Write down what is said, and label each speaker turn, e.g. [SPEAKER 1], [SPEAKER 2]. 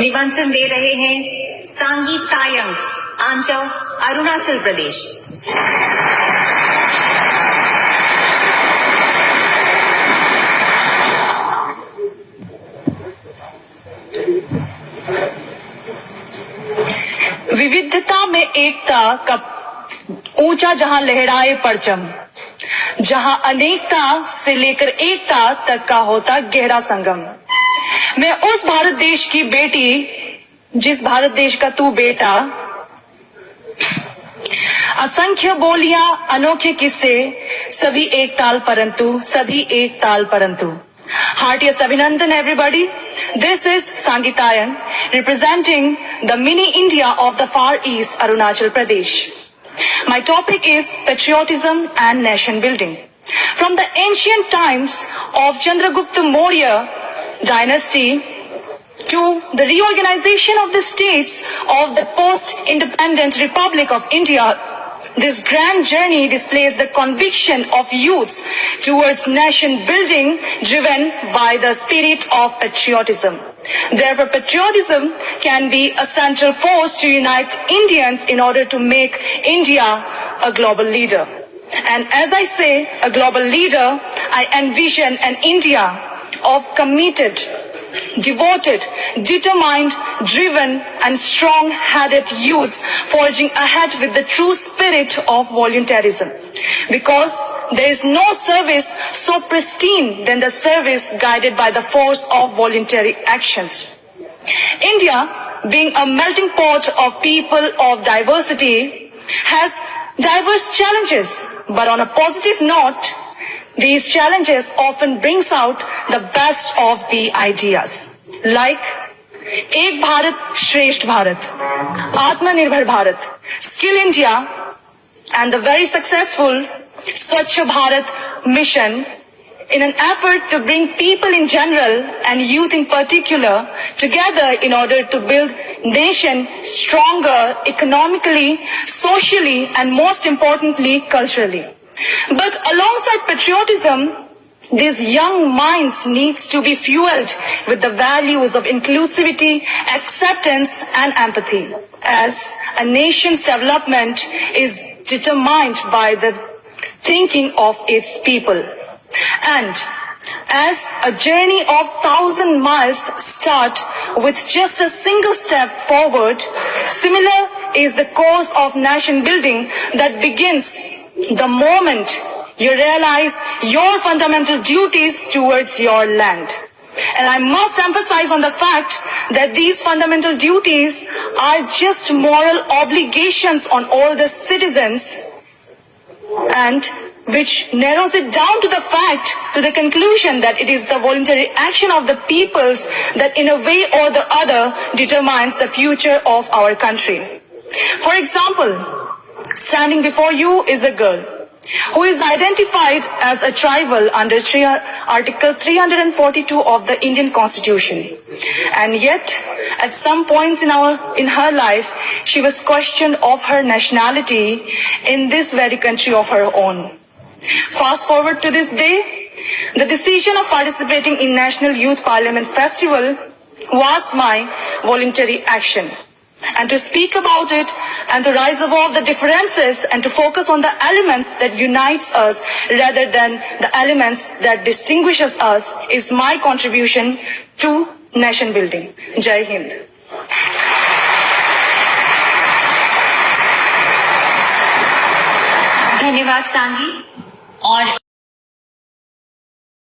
[SPEAKER 1] निमंत्रण दे रहे हैं सांगी तायंग, आंचल, अरुणाचल प्रदेश।
[SPEAKER 2] विविधता में एकता का ऊंचा जहां लहराए परचम, जहां अनेकता से लेकर एकता तक का होता गहरा संगम। मैं उस भारत देश की बेटी, जिस भारत देश का तू बेटा, असंख्य बोलियां, अनोखे किस्से, सभी एक ताल परंतु, सभी एक ताल परंतु। Heartiest Abhinandan, everybody. This is Sangitayan, representing the mini India of the Far East, Arunachal Pradesh. My topic is patriotism and nation building. From the ancient times of Chandragupta Maurya dynasty to the reorganization of the states of the post-independent Republic of India, this grand journey displays the conviction of youths towards nation building driven by the spirit of patriotism. Therefore, patriotism can be a central force to unite Indians in order to make India a global leader. And as I say, a global leader, I envision an India of committed, devoted, determined, driven and strong-headed youths forging ahead with the true spirit of voluntarism. Because there is no service so pristine than the service guided by the force of voluntary actions. India, being a melting pot of people of diversity, has diverse challenges, but on a positive note, these challenges often brings out the best of the ideas, like एक भारत श्रेष्ठ भारत, आत्मनिर्भर Bharat, Skill India, and the very successful Swachh Bharat mission in an effort to bring people in general and youth in particular together in order to build nation stronger economically, socially, and most importantly, culturally. But alongside patriotism, these young minds needs to be fueled with the values of inclusivity, acceptance, and empathy, as a nation's development is determined by the thinking of its people. And as a journey of 1,000 miles start with just a single step forward, similar is the course of nation building that begins the moment you realize your fundamental duties towards your land. And I must emphasize on the fact that these fundamental duties are just moral obligations on all the citizens, and which narrows it down to the fact, to the conclusion that it is the voluntary action of the peoples that in a way or the other determines the future of our country. For example, standing before you is a girl who is identified as a tribal under Article 342 of the Indian Constitution. And yet, at some points in her life, she was questioned of her nationality in this very country of her own. Fast forward to this day, the decision of participating in National Youth Parliament Festival was my voluntary action. And to speak about it and to rise above the differences and to focus on the elements that unites us rather than the elements that distinguishes us is my contribution to nation building. Jai Hind.
[SPEAKER 1] धन्यवाद सांगी। और